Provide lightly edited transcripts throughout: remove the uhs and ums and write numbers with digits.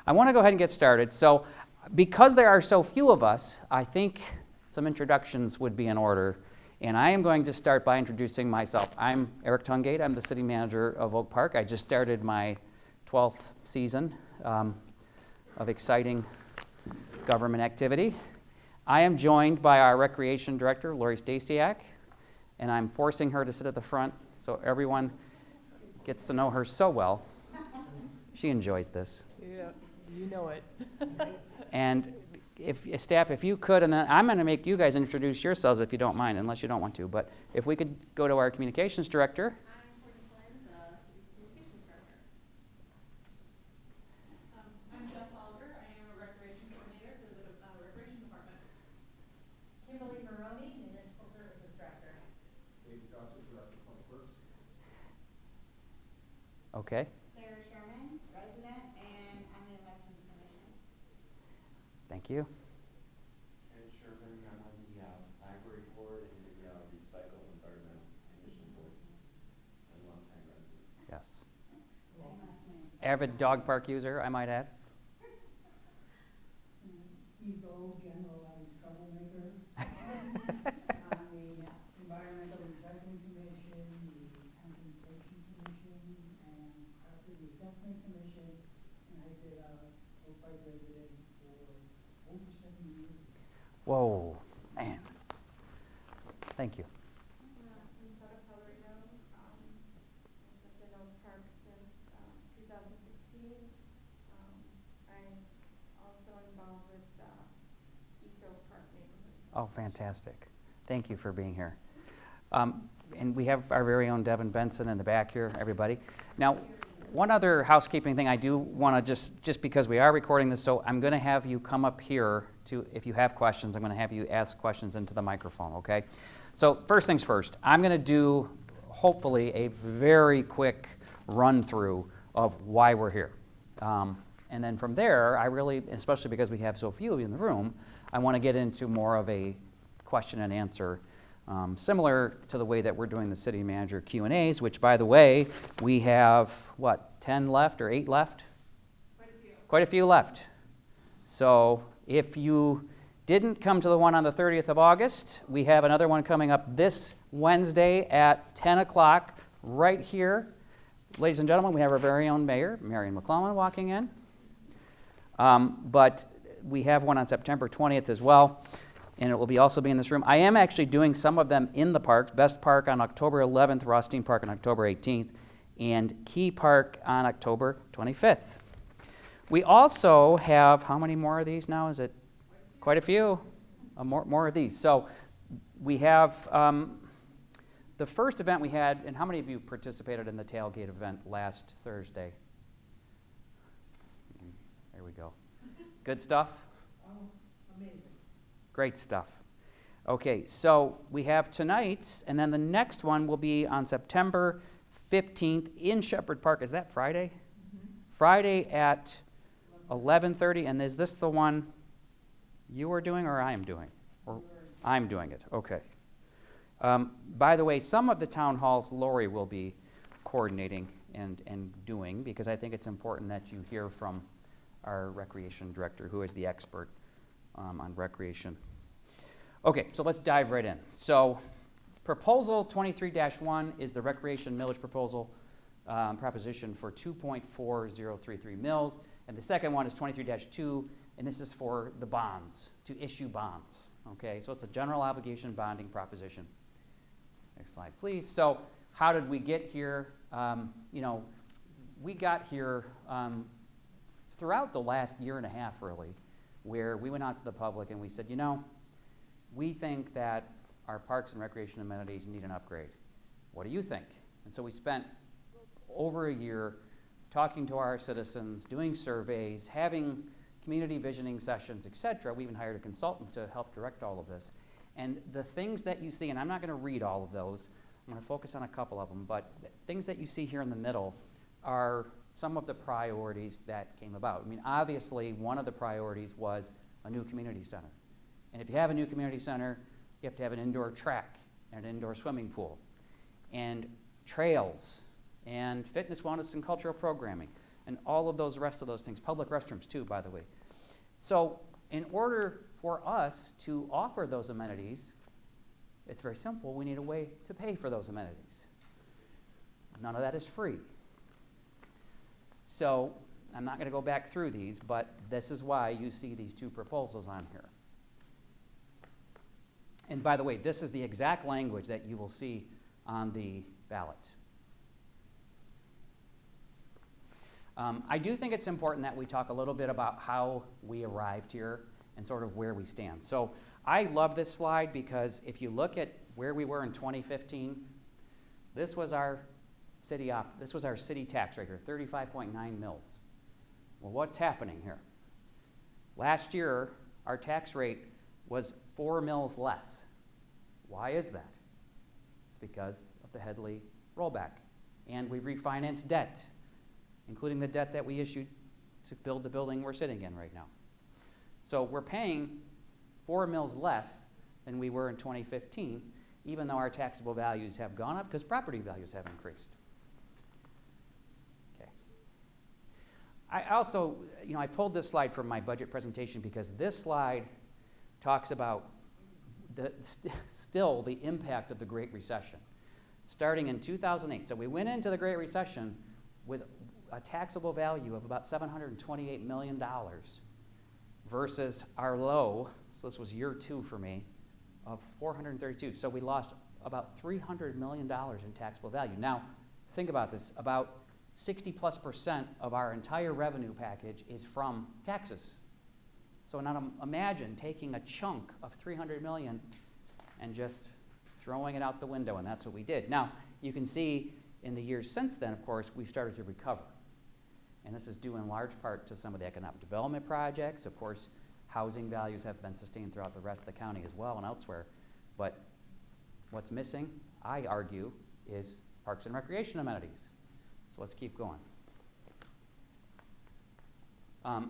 I want to go ahead and get started. So because there are so few of us, I think some introductions would be in order. And I am going to start by introducing myself. I'm Eric Tungate. I'm the city manager of Oak Park. I just started my 12th season of exciting government activity. I am joined by our recreation director, Lori Stasiak, and I'm forcing her to sit at the front so everyone gets to know her so well. She enjoys this. Yeah, you know it. And staff, if you could, and then I'm going to make you guys introduce yourselves if you don't mind, unless you don't want to, but if we could go to our communications director. I'm Jess Oliver. I am a recreation coordinator for the recreation department. Kimberly Maroney, municipal services director. David Gossett, director of public works. Okay. Sarah Sherman, resident, and on the elections commission. Thank you. Ed Sherman, I'm on the library board and the recycle environmental commission board. And longtime resident. Yes. Avid dog park user, I might add. Steve Gold, general troublemaker. On the environmental recycling commission, the compensation commission, and after the assessment commission, and I've been a Oak Park resident for over 7 years. Whoa, man. Thank you. I'm Sara Pellerino. I've been in Oak Park since 2016. I'm also involved with East Oak Park neighborhood. Oh, fantastic. Thank you for being here. And we have our very own Devin Benson in the back here, everybody. Now, one other housekeeping thing I do want to just because we are recording this, so I'm going to have you come up here to, if you have questions, I'm going to have you ask questions into the microphone, okay? So first things first, I'm going to do, hopefully, a very quick run-through of why we're here. And then from there, I really, especially because we have so few of you in the room, I want to get into more of a question and answer, similar to the way that we're doing the city manager Q&As, which, by the way, we have, what, 10 left or 8 left? Quite a few. Quite a few left. So if you didn't come to the one on the 30th of August, we have another one coming up this Wednesday at 10 o'clock right here. Ladies and gentlemen, we have our very own mayor, Marion McClellan, walking in. But we have one on September 20th as well, and it will be also be in this room. I am actually doing some of them in the parks. Best Park on October 11th, Rothstein Park on October 18th, and Key Park on October 25th. We also have, how many more of these now? Is it quite a few? More of these. So we have the first event we had, and how many of you participated in the tailgate event last Thursday? There we go. Good stuff? Oh, amazing. Great stuff. Okay, so we have tonight's, and then the next one will be on September 15th in Shepherd Park. Is that Friday? Mm-hmm. Friday at 11:30, and is this the one you are doing or I am doing? Or I'm doing it, okay. By the way, some of the town halls Lori will be coordinating and doing, because I think it's important that you hear from our recreation director, who is the expert on recreation. Okay, so let's dive right in. So proposal 23-1 is the recreation millage proposal proposition for 2.4033 mills. And the second one is 23-2, and this is for the bonds, to issue bonds. Okay, so it's a general obligation bonding proposition. Next slide, please. So how did we get here? We got here throughout the last year and a half, really, where we went out to the public and we said, we think that our parks and recreation amenities need an upgrade. What do you think? And so we spent over a year talking to our citizens, doing surveys, having community visioning sessions, etc. We even hired a consultant to help direct all of this. And the things that you see, and I'm not going to read all of those, I'm going to focus on a couple of them, but things that you see here in the middle are some of the priorities that came about. I mean, obviously, one of the priorities was a new community center. And if you have a new community center, you have to have an indoor track and an indoor swimming pool and trails and fitness, wellness, and cultural programming. and all of those rest of those things. Public restrooms too, by the way. So in order for us to offer those amenities, it's very simple. We need a way to pay for those amenities. None of that is free. So I'm not going to go back through these, but this is why you see these two proposals on here. And by the way, this is the exact language that you will see on the ballot. I do think it's important that we talk a little bit about how we arrived here and sort of where we stand. So I love this slide because if you look at where we were in 2015, this was our city tax rate here, 35.9 mils. Well, what's happening here? Last year, our tax rate was 4 mils less. Why is that? It's because of the Headley rollback. And we've refinanced debt, including the debt that we issued to build the building we're sitting in right now. So we're paying 4 mils less than we were in 2015, even though our taxable values have gone up because property values have increased. Okay. I also, I pulled this slide from my budget presentation because this slide talks about still the impact of the Great Recession. Starting in 2008, so we went into the Great Recession with a taxable value of about $728 million versus our low, so this was year 2 for me, of 432. So we lost about $300 million in taxable value. Now, think about this. About 60+% of our entire revenue package is from taxes. So now imagine taking a chunk of $300 million and just throwing it out the window, and that's what we did. Now, you can see in the years since then, of course, we've started to recover. And this is due in large part to some of the economic development projects. Of course, housing values have been sustained throughout the rest of the county as well and elsewhere. But what's missing, I argue, is parks and recreation amenities. So let's keep going.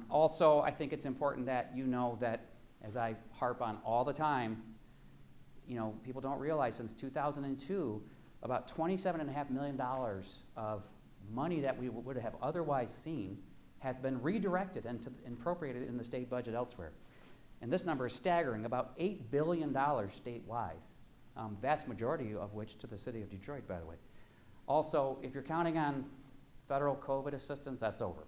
Also, I think it's important that you know that, as I harp on all the time, people don't realize since 2002, about $27.5 million of money that we would have otherwise seen has been redirected and appropriated in the state budget elsewhere. And this number is staggering, about $8 billion statewide, vast majority of which to the city of Detroit, by the way. Also, if you're counting on federal COVID assistance, that's over.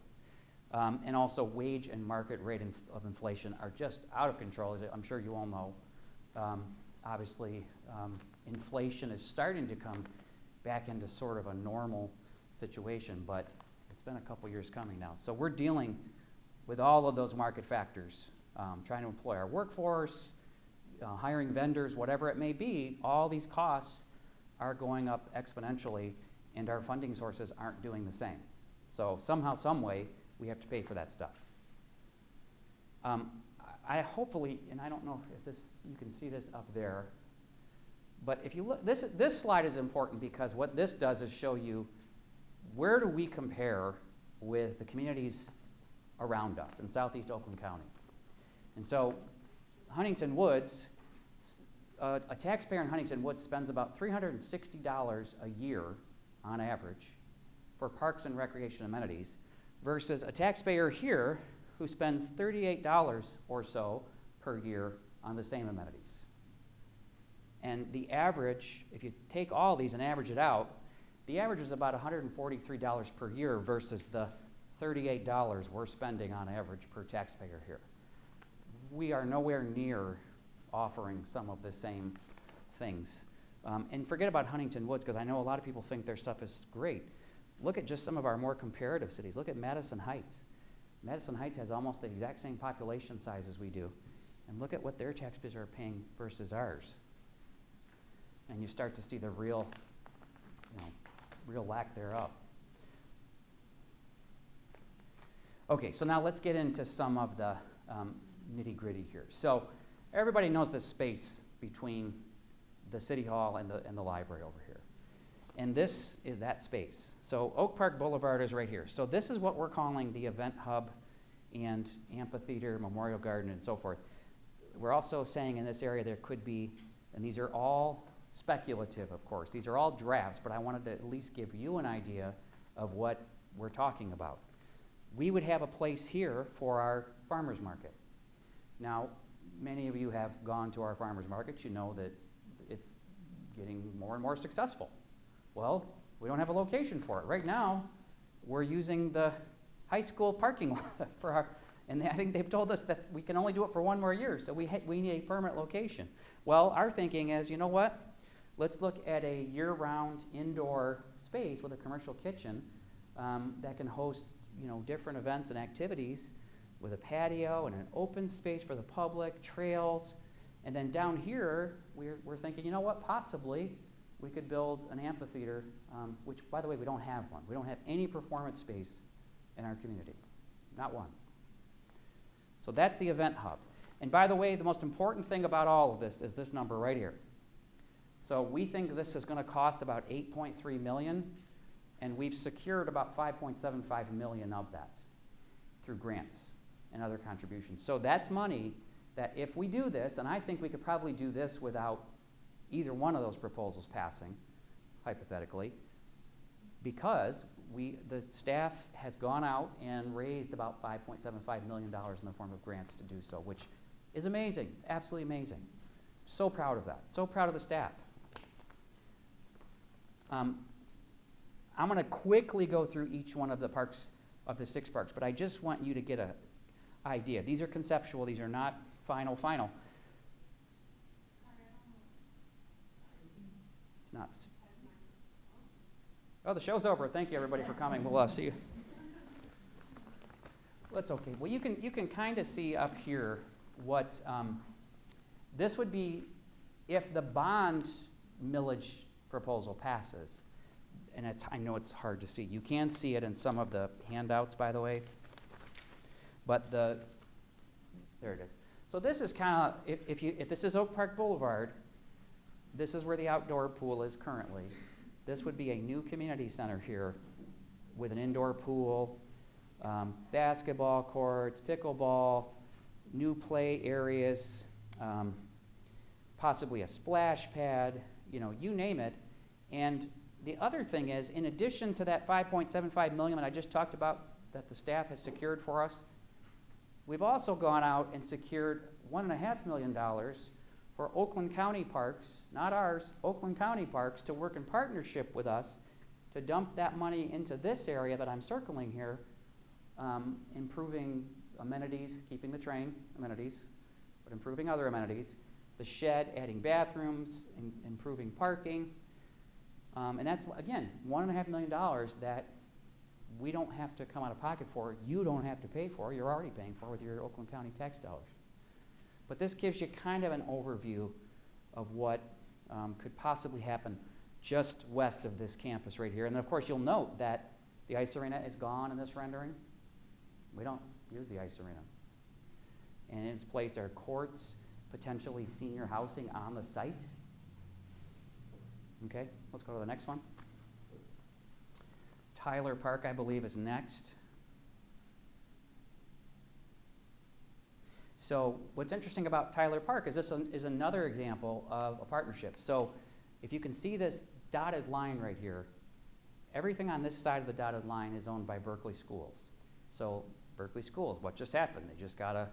And also wage and market rate of inflation are just out of control, as I'm sure you all know. Obviously, inflation is starting to come back into sort of a normal situation, but it's been a couple years coming now. So we're dealing with all of those market factors, trying to employ our workforce, hiring vendors, whatever it may be. All these costs are going up exponentially, and our funding sources aren't doing the same. So somehow, some way, we have to pay for that stuff. I hopefully, and I don't know if you can see this up there, but if you look, this slide is important because what this does is show you where do we compare with the communities around us in southeast Oakland County. And so Huntington Woods, a taxpayer in Huntington Woods spends about $360 a year on average for parks and recreation amenities versus a taxpayer here who spends $38 or so per year on the same amenities. And the average, if you take all these and average it out, the average is about $143 per year versus the $38 we're spending on average per taxpayer here. We are nowhere near offering some of the same things. And forget about Huntington Woods, because I know a lot of people think their stuff is great. Look at just some of our more comparative cities. Look at Madison Heights. Madison Heights has almost the exact same population size as we do. And look at what their taxpayers are paying versus ours. And you start to see the real lack thereof. Okay, so now let's get into some of the nitty-gritty here. So everybody knows the space between the City Hall and the library over here. And this is that space. So Oak Park Boulevard is right here. So this is what we're calling the event hub and amphitheater, memorial garden, and so forth. We're also saying in this area there could be, and these are all speculative, of course. These are all drafts, but I wanted to at least give you an idea of what we're talking about. we would have a place here for our farmers market. Now, many of you have gone to our farmers markets. You know that it's getting more and more successful. Well, we don't have a location for it. Right now, we're using the high school parking lot for our, and I think they've told us that we can only do it for 1 more year, so we need a permanent location. Well, our thinking is, you know what? Let's look at a year-round indoor space with a commercial kitchen that can host, different events and activities with a patio and an open space for the public, trails. And then down here, we're thinking, you know what? Possibly we could build an amphitheater, which, by the way, we don't have one. We don't have any performance space in our community. Not one. So that's the event hub. And by the way, the most important thing about all of this is this number right here. So we think this is going to cost about $8.3 million, and we've secured about $5.75 million of that through grants and other contributions. So that's money that if we do this, and I think we could probably do this without either one of those proposals passing, hypothetically, because the staff has gone out and raised about $5.75 million in the form of grants to do so, which is amazing. It's absolutely amazing. So proud of that. So proud of the staff. I'm going to quickly go through each one of the parks, of the 6 parks, but I just want you to get an idea. These are conceptual. These are not final. It's not. Oh, the show's over. Thank you, everybody, for coming. We'll see you. Well, that's okay. Well, you can kind of see up here what this would be if the bond millage proposal passes. And I know it's hard to see. You can see it in some of the handouts, by the way. But there it is. So this is kind of, if this is Oak Park Boulevard, this is where the outdoor pool is currently. This would be a new community center here with an indoor pool, basketball courts, pickleball, new play areas, possibly a splash pad, you name it. And the other thing is, in addition to that $5.75 million that I just talked about that the staff has secured for us, we've also gone out and secured $1.5 million for Oakland County Parks, not ours, Oakland County Parks, to work in partnership with us to dump that money into this area that I'm circling here, improving amenities, keeping the train amenities, but improving other amenities, the shed, adding bathrooms, improving parking. And that's, again, $1.5 million that we don't have to come out of pocket for. You don't have to pay for. You're already paying for with your Oakland County tax dollars. But this gives you kind of an overview of what could possibly happen just west of this campus right here. And then, of course, you'll note that the ice arena is gone in this rendering. We don't use the ice arena. And in its place are courts, potentially senior housing on the site. Okay, let's go to the next one. Tyler Park, I believe, is next. So what's interesting about Tyler Park is this is another example of a partnership. So if you can see this dotted line right here, everything on this side of the dotted line is owned by Berkeley Schools. So Berkeley Schools, what just happened? They just got a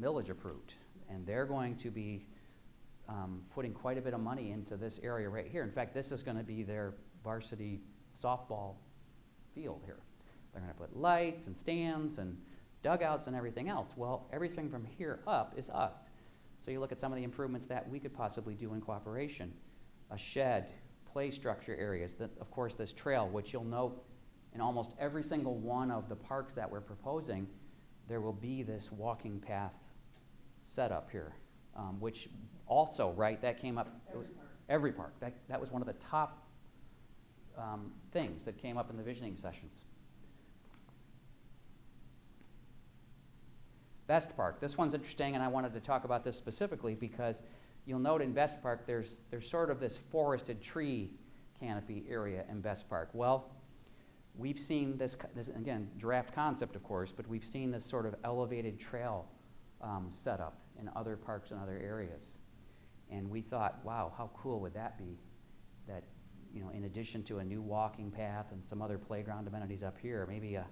millage approved, and they're going to be putting quite a bit of money into this area right here. In fact, this is going to be their varsity softball field here. They're going to put lights and stands and dugouts and everything else. Well, everything from here up is us. So you look at some of the improvements that we could possibly do in cooperation. A shed, play structure areas, of course this trail, which you'll note in almost every single one of the parks that we're proposing, there will be this walking path set up here, which also, right, that came up, every park. That was one of the top things that came up in the visioning sessions. Best Park. This one's interesting, and I wanted to talk about this specifically because you'll note in Best Park there's sort of this forested tree canopy area in Best Park. Well, we've seen this again, draft concept, of course, but we've seen this sort of elevated trail set up in other parks and other areas. And we thought, wow, how cool would that be that, in addition to a new walking path and some other playground amenities up here, maybe a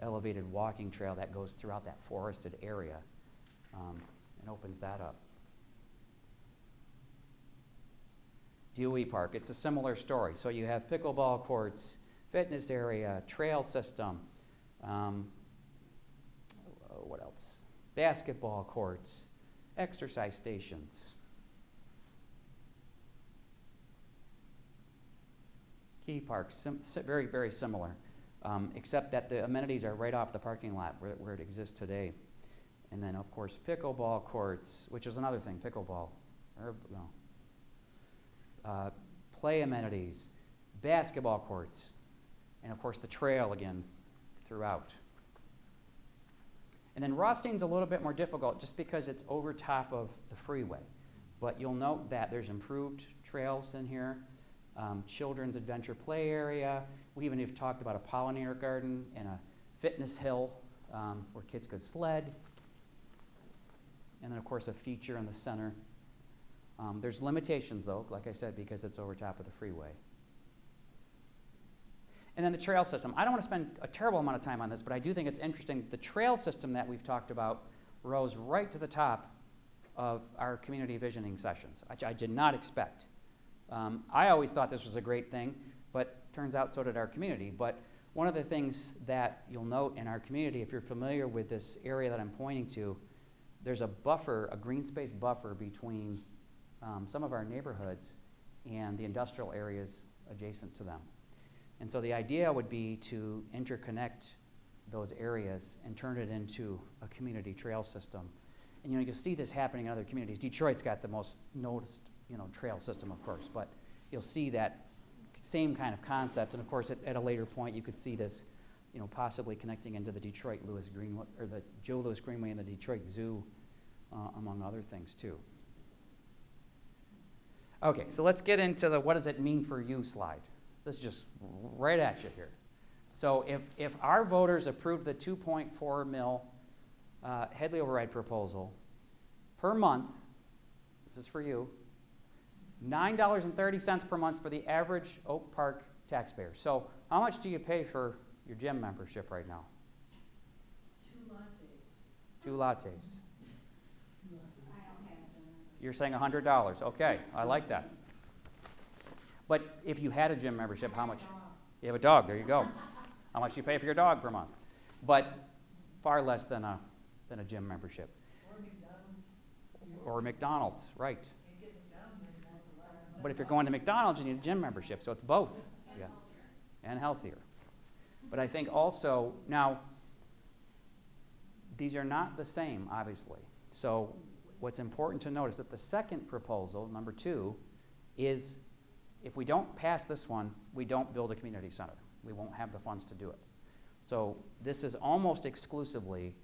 elevated walking trail that goes throughout that forested area and opens that up. Dewey Park, it's a similar story. So you have pickleball courts, fitness area, trail system, what else? Basketball courts, exercise stations. Key Park, very, very similar, except that the amenities are right off the parking lot where it exists today. And then, of course, pickleball courts, which is another thing, pickleball. Play amenities, basketball courts, and of course the trail again throughout. And then Rothstein's a little bit more difficult just because it's over top of the freeway. But you'll note that there's improved trails in here, children's adventure play area. We even have talked about a pollinator garden and a fitness hill where kids could sled. And then of course a feature in the center. There's limitations, though, like I said, because it's over top of the freeway. And then the trail system. I don't want to spend a terrible amount of time on this, but I do think it's interesting. The trail system that we've talked about rose right to the top of our community visioning sessions, which I did not expect. I always thought this was a great thing, but turns out so did our community. But one of the things that you'll note in our community, if you're familiar with this area that I'm pointing to, there's a buffer, a green space buffer between some of our neighborhoods and the industrial areas adjacent to them. And so the idea would be to interconnect those areas and turn it into a community trail system. And you'll see this happening in other communities. Detroit's got the most noticed trail system, of course, but you'll see that same kind of concept. And of course, at a later point, you could see this possibly connecting into the Detroit Lewis Greenway, or the Joe Louis Greenway and the Detroit Zoo, among other things too. Okay, so let's get into the what does it mean for you slide. This is just right at you here. So if our voters approve the 2.4 mil Headley override proposal per month, this is for you, $9.30 per month for the average Oak Park taxpayer. So how much do you pay for your gym membership right now? 2 lattes. 2 lattes. I don't have a You're saying $100. Okay, I like that. But if you had a gym membership, how much? You have a dog, there you go. How much do you pay for your dog per month? But far less than a gym membership. Or McDonald's. Or McDonald's, right. Can't get McDonald's anymore for less than But if you're going to McDonald's, you need a gym membership, so it's both. And Yeah. healthier. And healthier. But I think also, now, these are not the same, obviously. So what's important to notice that the second proposal, number 2, is if we don't pass this one, we don't build a community center. We won't have the funds to do it. So this is almost exclusively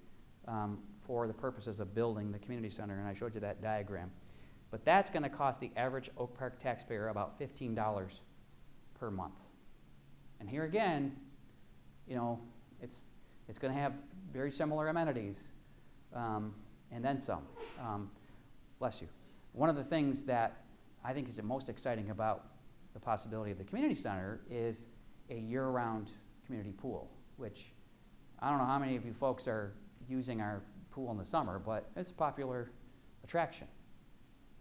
for the purposes of building the community center, and I showed you that diagram. But that's going to cost the average Oak Park taxpayer about $15 per month. And here again, it's going to have very similar amenities, and then some. Bless you. One of the things that I think is the most exciting about the possibility of the community center is a year-round community pool, which I don't know how many of you folks are using our pool in the summer, but it's a popular attraction.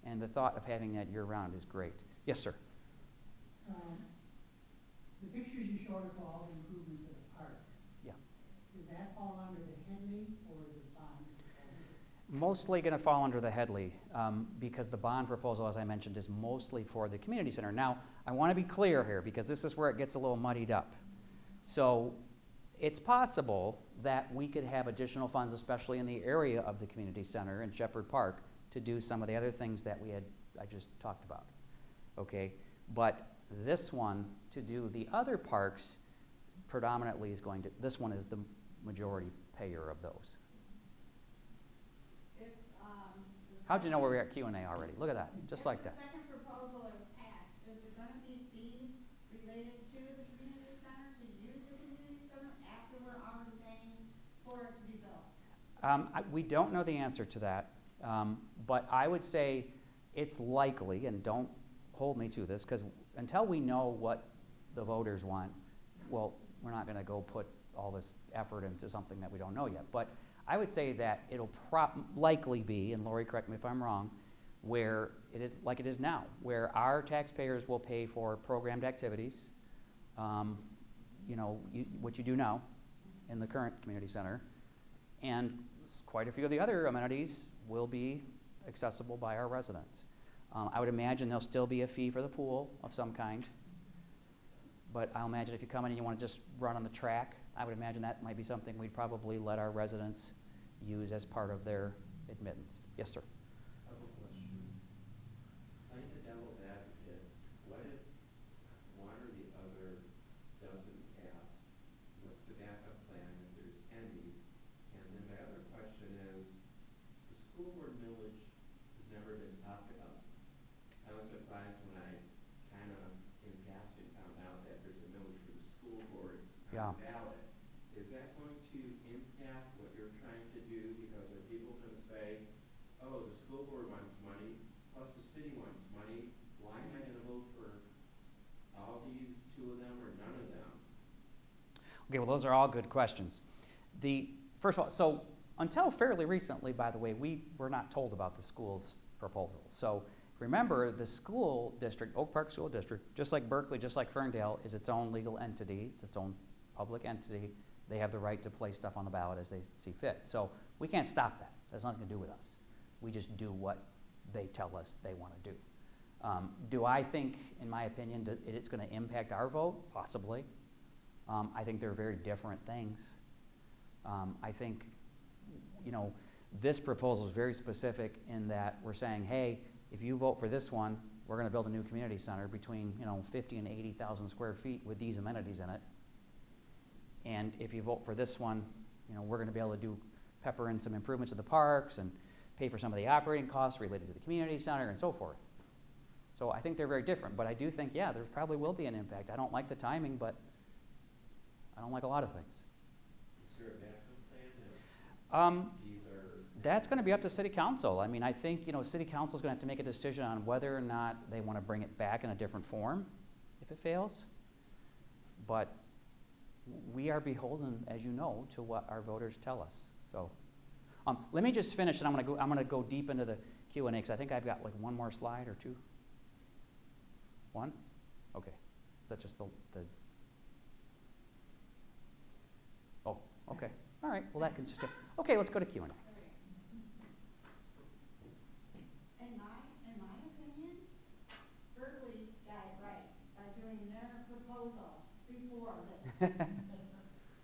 And the thought of having that year-round is great. Yes, sir. The pictures you showed of all the improvements of the parks. Yeah. Does that fall under the Headley or the bond? Mostly going to fall under the Headley because the bond proposal, as I mentioned, is mostly for the community center. Now, I want to be clear here because this is where it gets a little muddied up. So it's possible that we could have additional funds, especially in the area of the community center in Shepherd Park, to do some of the other things that I just talked about. Okay, but this one, to do the other parks, predominantly is this one is the majority payer of those. If, How'd you know where we were at Q&A already? Look at that, just like that. If the second proposal is passed, is there gonna be fees related to the community center, to use the community center after we're already paying for it to be built? We don't know the answer to that, but I would say it's likely, and don't hold me to this, because until we know what the voters want, well, we're not going to go put all this effort into something that we don't know yet. But I would say that it'll likely be, and Lori, correct me if I'm wrong, where it is like it is now, where our taxpayers will pay for programmed activities, what you do now in the current community center, and quite a few of the other amenities will be accessible by our residents. I would imagine there'll still be a fee for the pool of some kind, but I'll imagine if you come in and you want to just run on the track, I would imagine that might be something we'd probably let our residents use as part of their admittance. Yes, sir. Couple questions. Playing the devil's advocate, what if one or the other doesn't pass? What's the backup plan if there's any? And then my other question is, the school board millage has never been talked about. I was surprised when I kind of in passing found out that there's a millage for the school board on the ballot. Is that going to impact what you're trying to do? Because are people going to say, oh, the school board wants money, plus the city wants money, why am I going to vote for all these, two of them or none of them? Okay, well, those are all good questions. First of all, so until fairly recently, by the way, we were not told about the school's proposal. So remember, the school district, Oak Park School District, just like Berkeley, just like Ferndale, is its own legal entity. It's its own public entity. They have the right to place stuff on the ballot as they see fit. So we can't stop that. That has nothing to do with us. We just do what they tell us they want to do. Do I think, in my opinion, it's going to impact our vote? Possibly. I think they're very different things. I think, this proposal is very specific in that we're saying, hey, if you vote for this one, we're going to build a new community center between 50 and 80,000 square feet with these amenities in it. And if you vote for this one, we're going to be able to pepper in some improvements to the parks and pay for some of the operating costs related to the community center and so forth. So I think they're very different, but I do think, there probably will be an impact. I don't like the timing, but I don't like a lot of things. Is there a backup plan? That's going to be up to City Council. I mean, I think, City Council is going to have to make a decision on whether or not they want to bring it back in a different form if it fails. But we are beholden, as you know, to what our voters tell us. So let me just finish, and I'm going to go deep into the Q&A, because I think I've got like one more slide or two. One? Okay. Is that just the Oh, okay. All right. Well, that can just... Okay, let's go to Q&A. In my opinion, Berkeley got it right by doing their proposal before this.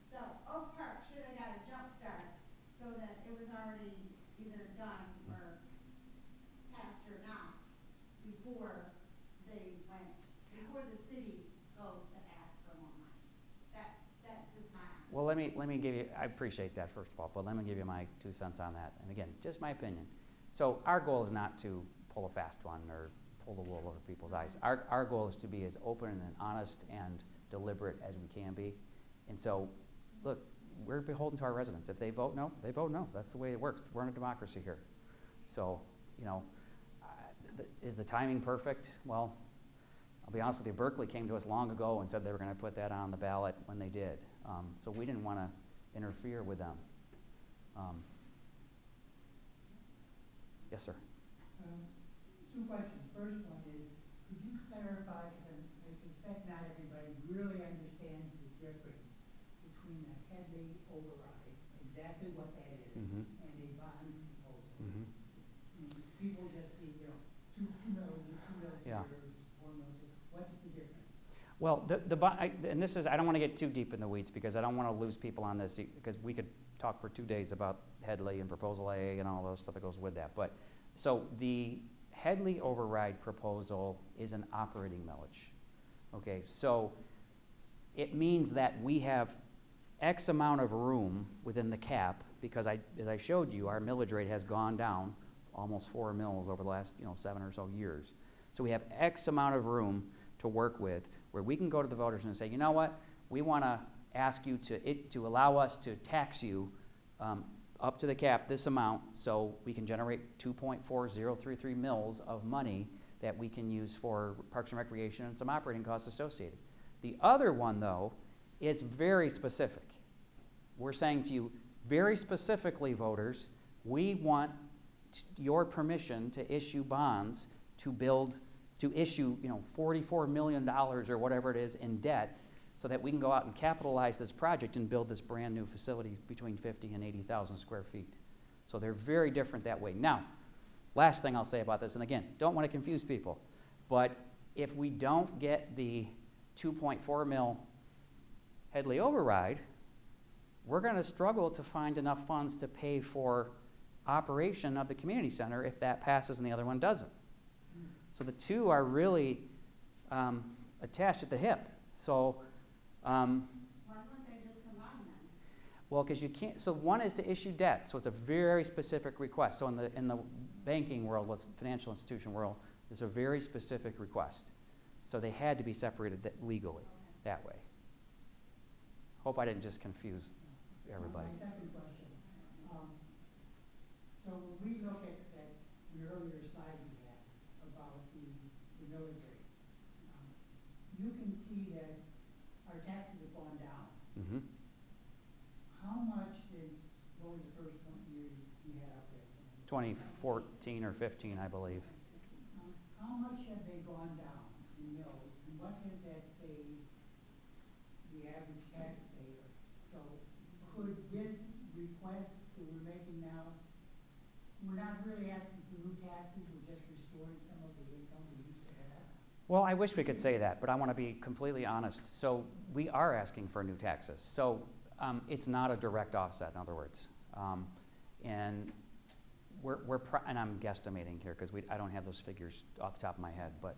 So Oak Park should have got a jump start so that it was already either done or passed or not before the city goes to ask for more money. That's just my opinion. Well, let me give you, I appreciate that, first of all, but let me give you my 2 cents on that. And again, just my opinion. So our goal is not to pull a fast one or pull the wool over people's eyes. Our goal is to be as open and honest and deliberate as we can be. And so, look, we're beholden to our residents. If they vote no, they vote no. That's the way it works. We're in a democracy here. So, is the timing perfect? Well, I'll be honest with you, Berkeley came to us long ago and said they were going to put that on the ballot when they did. So we didn't want to interfere with them. Yes, sir. 2 questions. First one is, could you clarify, because I suspect not everybody really understands the difference between a Headley override, exactly what that is, Mhm. and a bond proposal. Mhm. People just see, 2 million, 2 million Yeah. here, 4 million. What's the difference? Well, and this is, I don't want to get too deep in the weeds because I don't want to lose people on this, because we could talk for 2 days about Headley and Proposal A and all those stuff that goes with that. But so the Headley override proposal is an operating millage. Okay, so it means that we have X amount of room within the cap, because as I showed you, our millage rate has gone down almost 4 mils over the last 7 or so years. So we have X amount of room to work with, where we can go to the voters and say, you know what, we want to ask you to allow us to tax you up to the cap this amount, so we can generate 2.4033 mils of money that we can use for Parks and Recreation and some operating costs associated. The other one, though, is very specific. We're saying to you, very specifically, voters, we want your permission to issue bonds to issue, $44 million or whatever it is in debt, so that we can go out and capitalize this project and build this brand new facility between 50 and 80,000 square feet. So they're very different that way. Now, last thing I'll say about this, and again, don't want to confuse people, but if we don't get the 2.4 mil Headley override, we're going to struggle to find enough funds to pay for operation of the community center if that passes and the other one doesn't. So the two are really attached at the hip. So, Why wouldn't they just combine them? well, because you can't. So one is to issue debt. So it's a very specific request. So in the banking world, what's financial institution world, it's a very specific request. So they had to be separated legally that way. Hope I didn't just confuse everybody. My second question, so when we look at the earlier slide you had about the millage rates, you can see that our taxes have gone down. Mm-hmm. How much since, what was the first one year you had out there? 2014 or 15, I believe. How much have they gone down in mills, and what does that say the average taxpayer? So could this request that we're making now, we're not really asking for new taxes, we're just restoring some of the income we used to have? Well, I wish we could say that, but I want to be completely honest. So we are asking for new taxes. So it's not a direct offset, in other words. And and I'm guesstimating here because I don't have those figures off the top of my head, but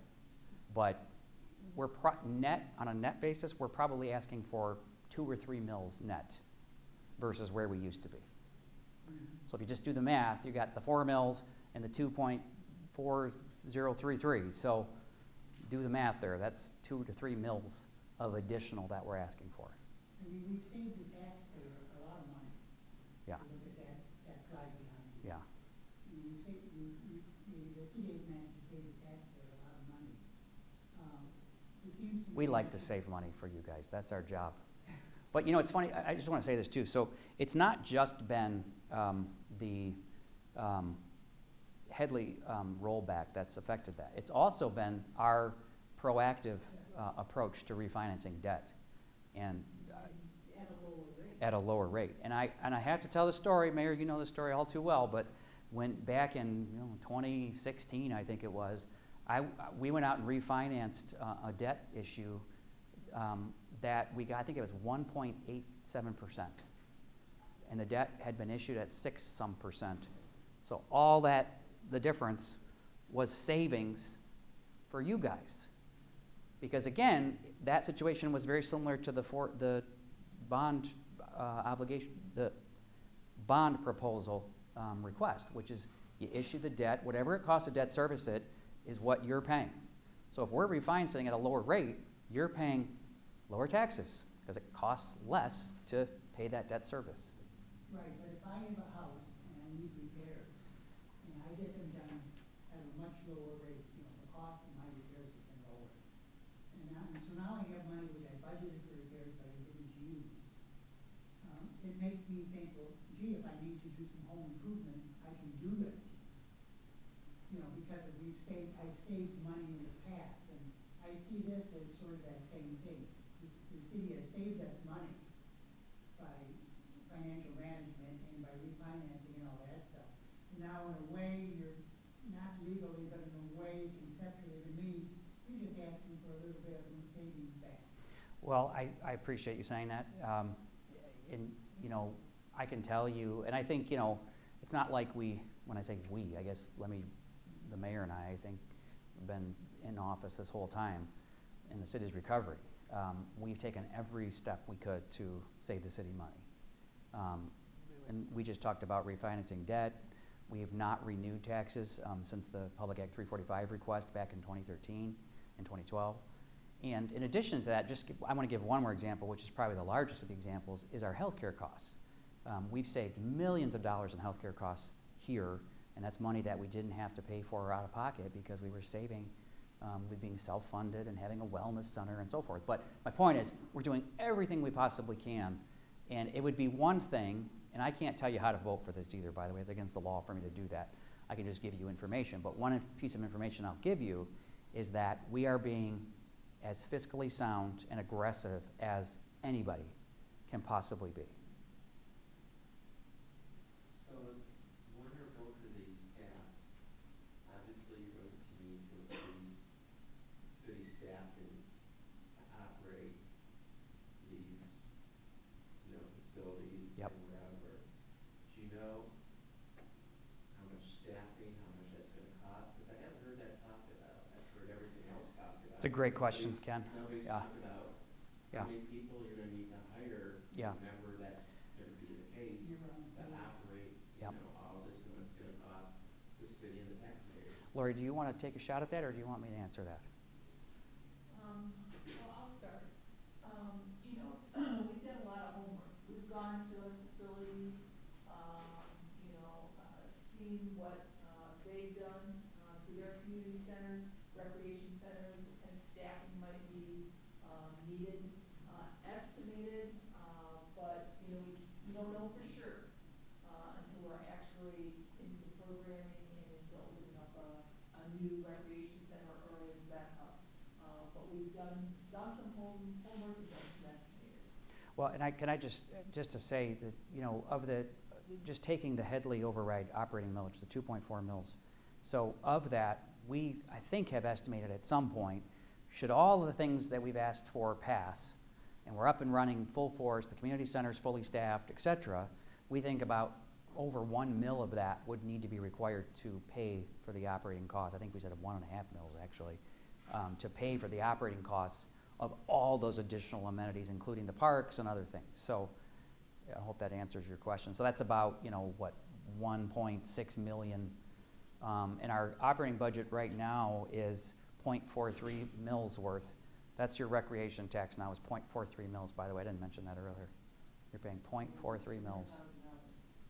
we're on a net basis, we're probably asking for 2 or 3 mils net versus where we used to be. So if you just do the math, you got the 4 mils and the 2.4033. So do the math there. That's 2 to 3 mils of additional that we're asking for. I mean, we've saved the taxpayer a lot of money. Yeah. If you look at that slide behind you. Yeah. The city has managed to save the taxpayer a lot of money. It seems to me We like to that- save money for you guys. That's our job. But it's funny, I just want to say this too. So it's not just been the Headley rollback that's affected that. It's also been our proactive approach to refinancing debt and at a lower rate. And I have to tell the story, Mayor, you know the story all too well, but when back in 2016, I think it was, we went out and refinanced a debt issue that we got, I think it was 1.87%. And the debt had been issued at 6% So all that, the difference was savings for you guys. Because again, that situation was very similar to the bond obligation, the bond proposal request, which is you issue the debt, whatever it costs to debt service it is what you're paying. So if we're refinancing at a lower rate, you're paying lower taxes because it costs less to pay that debt service. Right, but if I have a house and I need repairs, and I get them done at a much lower rate, the cost of my repairs has been lower. And so now I have money which I budgeted for repairs but I didn't use. It makes me think, well, gee, if I need to do some home improvements, I can do it. Because I've saved money in the past, and I see this as sort of that same thing. The city has saved us money by financial management and by refinancing and all that stuff. And now in a way, you're not legally, but in a way, conceptually to me, you're just asking for a little bit of savings back. Well, I appreciate you saying that. And, I can tell you, and I think, it's not like when I say we, I guess, the mayor and I think, have been in office this whole time in the city's recovery. We've taken every step we could to save the city money. And we just talked about refinancing debt. We have not renewed taxes since the Public Act 345 request back in 2013 and 2012. And in addition to that, I want to give one more example, which is probably the largest of the examples, is our healthcare costs. We've saved millions of dollars in healthcare costs here, and that's money that we didn't have to pay for out of pocket because we were saving with being self-funded and having a wellness center and so forth. But my point is, we're doing everything we possibly can, And it would be one thing, and I can't tell you how to vote for this either, by the way. It's against the law for me to do that. I can just give you information. But one piece of information I'll give you is that we are being as fiscally sound and aggressive as anybody can possibly be. So if one or both of these pass, obviously you're going to need to increase city staffing to operate these, facilities Yep. and wherever. Do you know how much staffing, how much that's gonna cost? Because I haven't heard that talked about. I've heard everything else talked about. It's a great question, Ken. Nobody's Yeah. talked about Yeah. how many people you're gonna need to hire. Yeah. Remember, that's gonna be the case to operate, Yep. all this, and what's gonna cost the city and the taxpayers. Lori, do you want to take a shot at that, or do you want me to answer that? Well, I'll start. We've done a lot of homework. We've gone to other facilities, seen what, they've done, through their community centers, recreation centers, what kind of staffing might be, needed, estimated, but, we don't know for sure, until we're actually into the programming and into opening up a new recreation center or an event hub. But we've done some homework and done some estimated. Well, and can I just to say that, of the, just taking the Headley override operating millage, the 2.4 mils, so of that, we, I think, have estimated at some point, should all of the things that we've asked for pass, and we're up and running full force, the community center's fully staffed, et cetera, we think about over 1 mil of that would need to be required to pay for the operating costs. I think we said 1.5 mils, actually, to pay for the operating costs of all those additional amenities, including the parks and other things. So I hope that answers your question. So that's about, 1.6 million. And our operating budget right now is 0.43 mils worth. That's your recreation tax now is 0.43 mils, by the way. I didn't mention that earlier. You're paying 0.43 mils.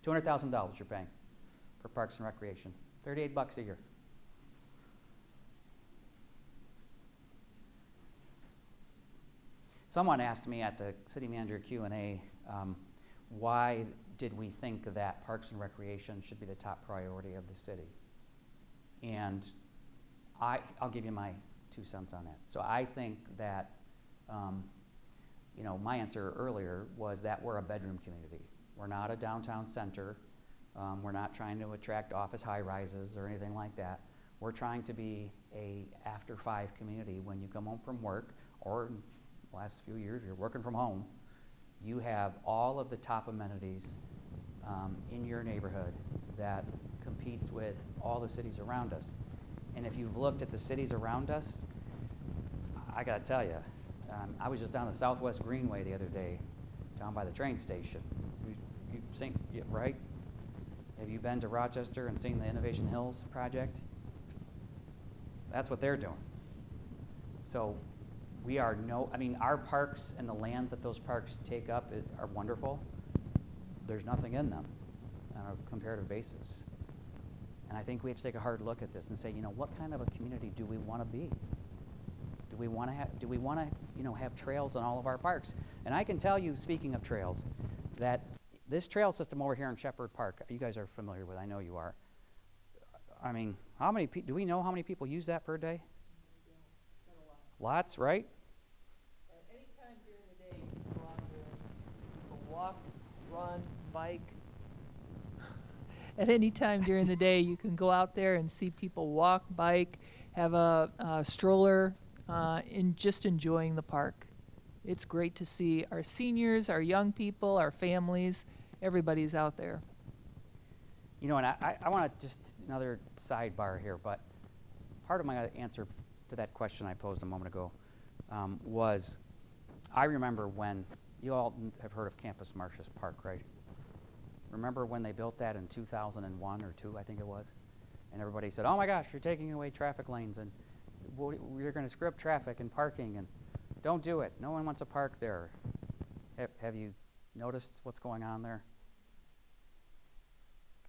$200,000 you're paying for parks and recreation. $38 a year. Someone asked me at the city manager Q&A, why did we think that parks and recreation should be the top priority of the city? And I'll give you my 2 cents on that. So I think that, my answer earlier was that we're a bedroom community. We're not a downtown center. We're not trying to attract office high-rises or anything like that. We're trying to be a after-5 community. When you come home from work, or in the last few years, you're working from home, you have all of the top amenities in your neighborhood that competes with all the cities around us. And if you've looked at the cities around us, I gotta tell you, I was just down the Southwest Greenway the other day, down by the train station. You've seen, right? Have you been to Rochester and seen the Innovation Hills project? That's what they're doing. So we are our parks and the land that those parks take up are wonderful. There's nothing in them on a comparative basis. And I think we have to take a hard look at this and say, what kind of a community do we want to be? Do we want to have trails in all of our parks? And I can tell you, speaking of trails, that this trail system over here in Shepherd Park, you guys are familiar with, I know you are. Do we know how many people use that per day? Lots, right? At any time during the day, you can go out there, you can walk, run, bike. At any time during the day, you can go out there and see people walk, bike, have a stroller, and just enjoying the park. It's great to see our seniors, our young people, our families, everybody's out there. And I want to just another sidebar here, but part of my answer to that question I posed a moment ago was I remember when, you all have heard of Campus Martius Park, right? Remember when they built that in 2001 or 2, I think it was? And everybody said, oh my gosh, you're taking away traffic lanes and you're going to screw up traffic and parking and don't do it. No one wants to park there. Have you noticed what's going on there?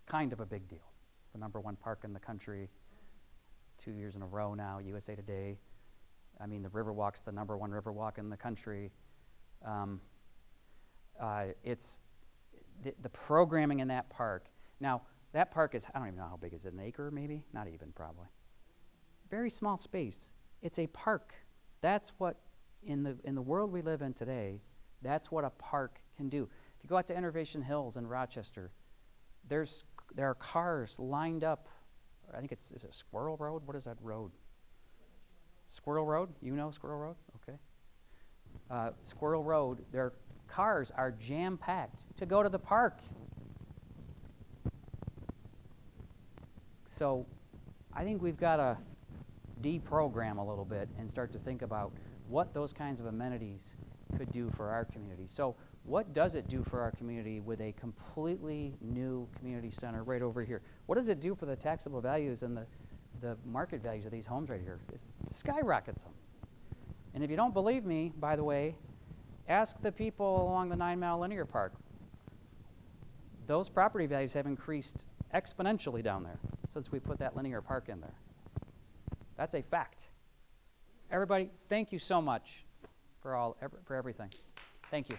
Kind of a big deal. It's the #1 park in the country 2 years in a row now, USA Today. The Riverwalk's the #1 Riverwalk in the country. It's the programming in that park. Now, that park is, I don't even know how big is it, an acre maybe? Not even, probably. Very small space. It's a park. That's what, in the world we live in today, that's what a park can do. If you go out to Innovation Hills in Rochester, there are cars lined up. I think is it Squirrel Road? What is that road? Squirrel Road? You know Squirrel Road? Okay. Squirrel Road, their cars are jam-packed to go to the park. So I think we've got to deprogram a little bit and start to think about what those kinds of amenities could do for our community. So what does it do for our community with a completely new community center right over here? What does it do for the taxable values and the market values of these homes right here? It skyrockets them. And if you don't believe me, by the way, ask the people along the 9 Mile Linear Park. Those property values have increased exponentially down there since we put that linear park in there. That's a fact. Everybody, thank you so much for everything. Thank you.